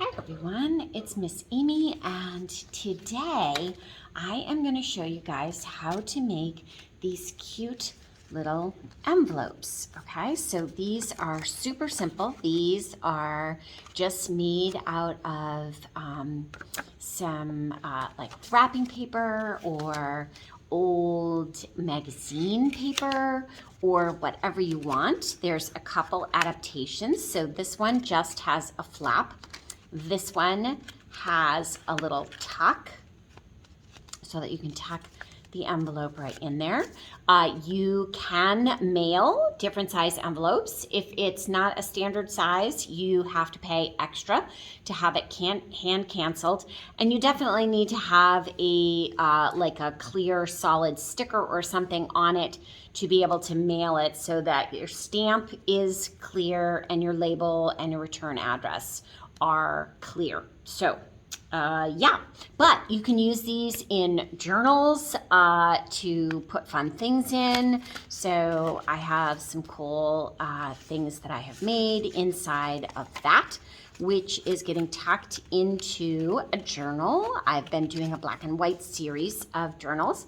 Hi everyone, it's Miss Amy, and today I am going to show you guys how to make these cute little envelopes. Okay, so these are super simple. These are just made out of some like wrapping paper or old magazine paper or whatever you want. There's a couple adaptations. So this one just has a flap. This one has a little tuck so that you can tuck the envelope right in there. You can mail different size envelopes. If it's not a standard size, you have to pay extra to have it hand canceled. And you definitely need to have a like a clear solid sticker or something on it to be able to mail it so that your stamp is clear and your label and your return address are clear. So yeah, but you can use these in journals to put fun things in. So I have some cool things that I have made inside of that, which is getting tucked into a journal. I've been doing a black and white series of journals,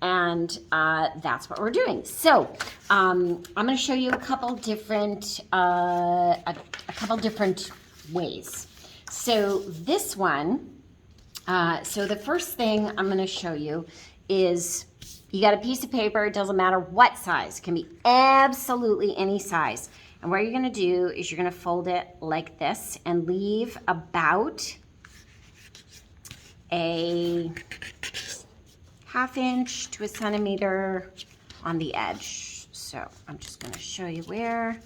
and that's what we're doing. So I'm going to show you a couple different ways. So this one, so the first thing I'm going to show you is you got a piece of paper. It doesn't matter what size. It can be absolutely any size. And what you're going to do is you're going to fold it like this and leave about a 1/2 inch to a centimeter on the edge. So I'm just going to show you where.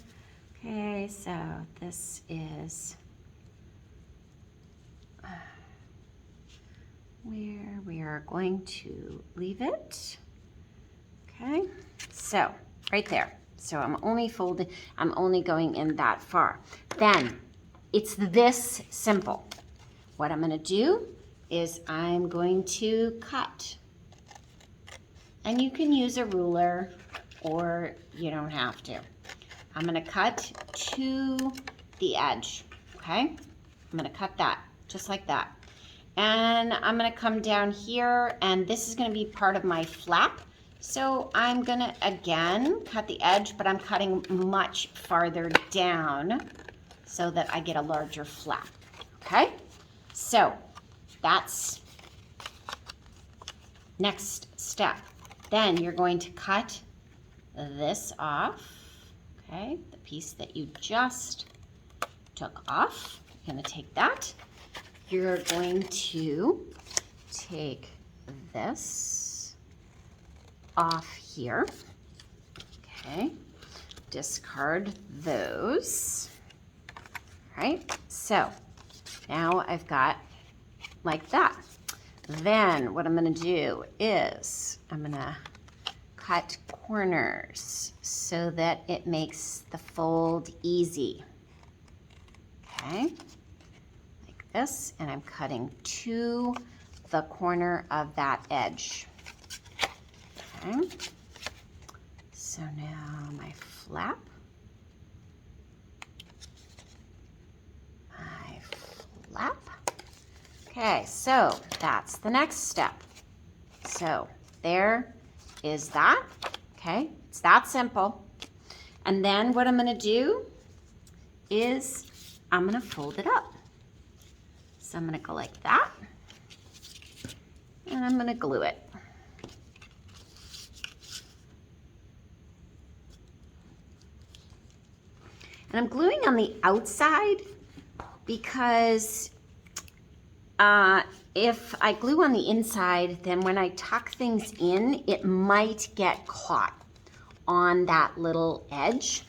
Okay, so this is where we are going to leave it. Okay, so right there. So I'm only going in that far. Then it's this simple. What I'm going to do is I'm going to cut. And you can use a ruler or you don't have to. I'm going to cut to the edge. Okay, I'm going to cut that just like that. And I'm going to come down here, and this is going to be part of my flap. So I'm going to, again, cut the edge, but I'm cutting much farther down so that I get a larger flap. Okay? So that's next step. Then you're going to cut this off, okay? The piece that you just took off. You're going to take that. You're going to take this off here, okay? Discard those, all right? So now I've got like that. Then what I'm gonna do is I'm gonna cut corners so that it makes the fold easy, okay? This, and I'm cutting to the corner of that edge. Okay. So now my flap. Okay, so that's the next step. So there is that. Okay, it's that simple. And then what I'm going to do is I'm going to fold it up. So I'm going to go like that, and I'm going to glue it. And I'm gluing on the outside because if I glue on the inside, then when I tuck things in, it might get caught on that little edge.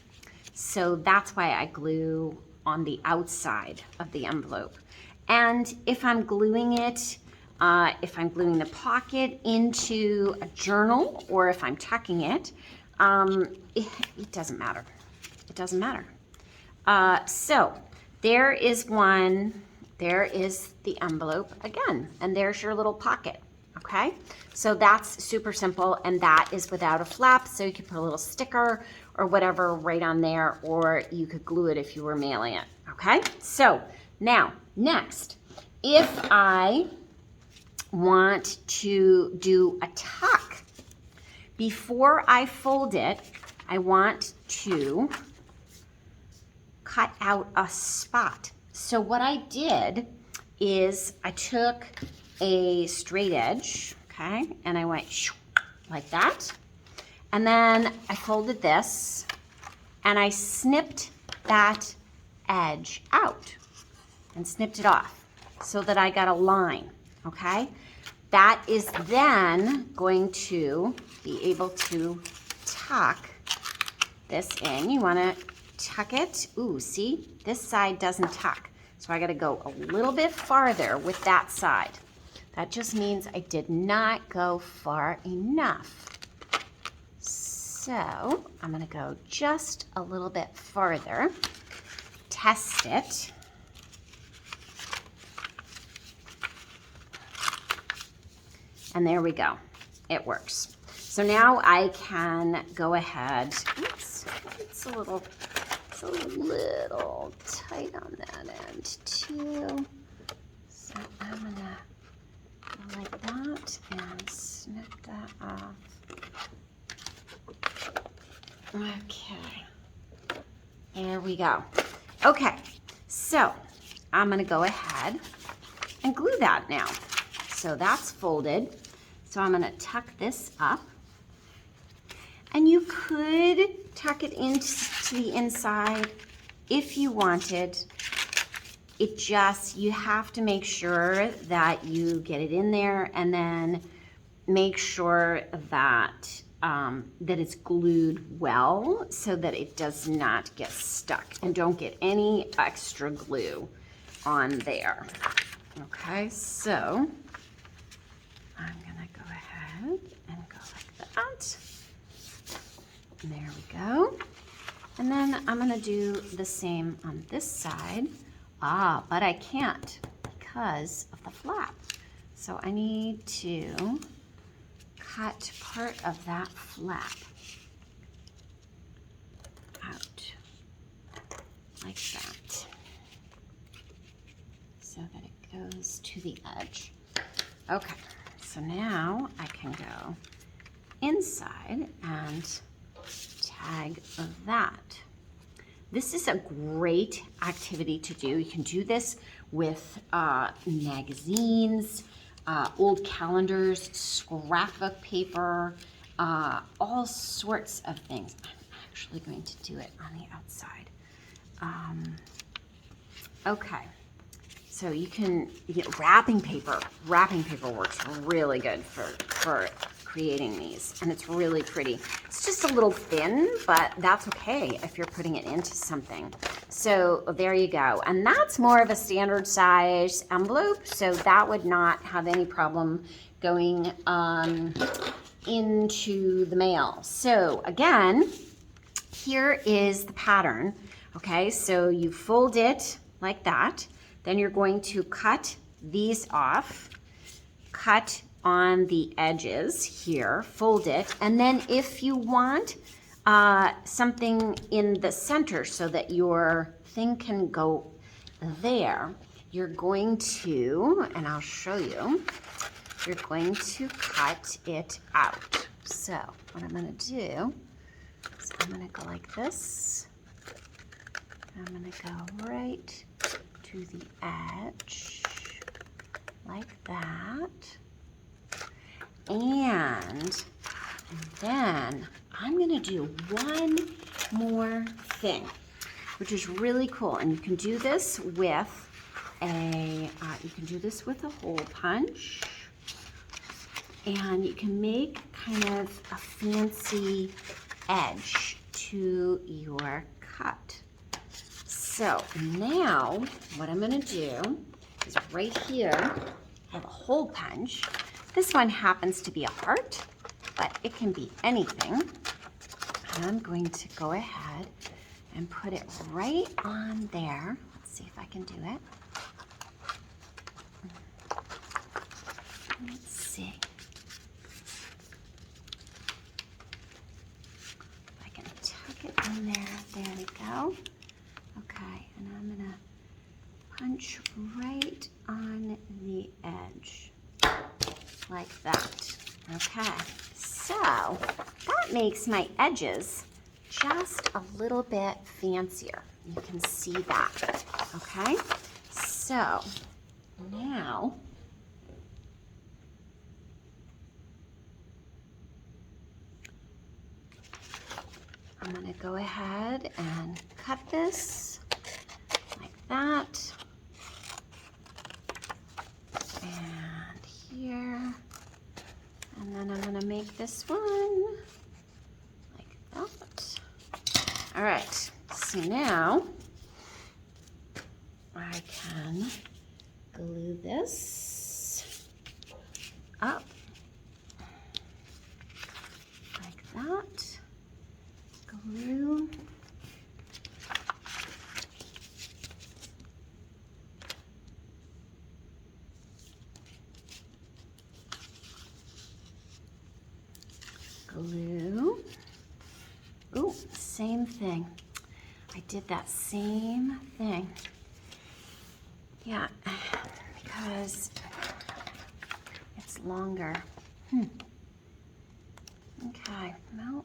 So that's why I glue on the outside of the envelope. And if I'm gluing it, if I'm gluing the pocket into a journal or if I'm tucking it, it doesn't matter. It doesn't matter. So there is one, there is the envelope again, and there's your little pocket, okay? So that's super simple, and that is without a flap, so you could put a little sticker or whatever right on there, or you could glue it if you were mailing it, okay? So Now, next, if I want to do a tuck, before I fold it, I want to cut out a spot. So what I did is I took a straight edge, okay, and I went like that. And then I folded this and I snipped that edge out and snipped it off so that I got a line, okay? That is then going to be able to tuck this in. You wanna tuck it. Ooh, see, this side doesn't tuck. So I gotta go a little bit farther with that side. That just means I did not go far enough. So I'm gonna go just a little bit farther, test it. And there we go, it works. So now I can go ahead, oops, it's a little tight on that end too. So I'm gonna go like that and snip that off. Okay, there we go. Okay, so I'm gonna go ahead and glue that now. So that's folded. So I'm gonna tuck this up. And you could tuck it into the inside if you wanted. It just, you have to make sure that you get it in there and then make sure that that it's glued well so that it does not get stuck, and don't get any extra glue on there. Okay, so I'm gonna go ahead and go like that. And there we go. And then I'm gonna do the same on this side. But I can't because of the flap. So I need to cut part of that flap out like that so that it goes to the edge. Okay, so now I can go inside and tag that. This is a great activity to do. You can do this with magazines, old calendars, scrapbook paper, all sorts of things. I'm actually going to do it on the outside. Okay, so you can get wrapping paper. Wrapping paper works really good for creating these, and it's really pretty. It's just a little thin, but that's okay if you're putting it into something. So there you go. And that's more of a standard size envelope, so that would not have any problem going into the mail. So again, here is the pattern. Okay, so you fold it like that, then you're going to cut these off, cut on the edges here, fold it, and then if you want something in the center so that your thing can go there, you're going to, and I'll show you, you're going to cut it out. So what I'm going to do is I'm going to go like this. I'm going to go right to the edge like that. And then I'm gonna do one more thing, which is really cool. And you can do this with a hole punch, and you can make kind of a fancy edge to your cut. So now what I'm gonna do is right here, I have a hole punch. This one happens to be a heart, but it can be anything. And I'm going to go ahead and put it right on there. Let's see if I can do it. Let's see. If I can tuck it in there. There we go. Okay, and I'm gonna punch right on the edge, like that. Okay, so that makes my edges just a little bit fancier. You can see that, okay? So now I'm gonna go ahead and cut this like that. And here. And then I'm gonna make this one like that. All right, so now I can glue this up like that. Glue. Glue. Ooh, same thing. I did that same thing. Yeah, because it's longer. Okay, well,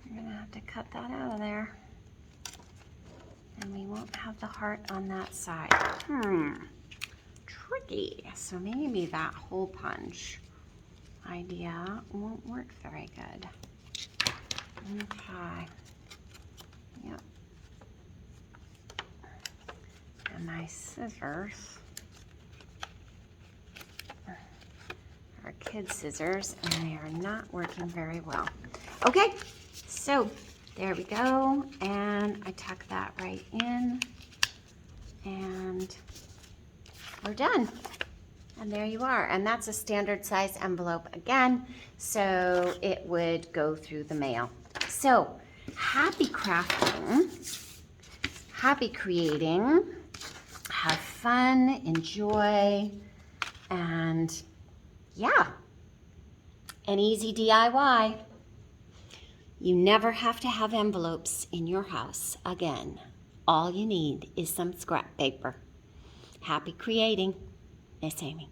we're gonna have to cut that out of there. And we won't have the heart on that side. Tricky. So maybe that hole punch idea won't work very good. Okay. Yep. And my scissors are kid scissors and they are not working very well. Okay, so there we go. And I tuck that right in and we're done. And there you are. And that's a standard size envelope again, so it would go through the mail. So happy crafting, happy creating, have fun, enjoy, and yeah, an easy DIY. You never have to have envelopes in your house again. All you need is some scrap paper. Happy creating. Miss Amy.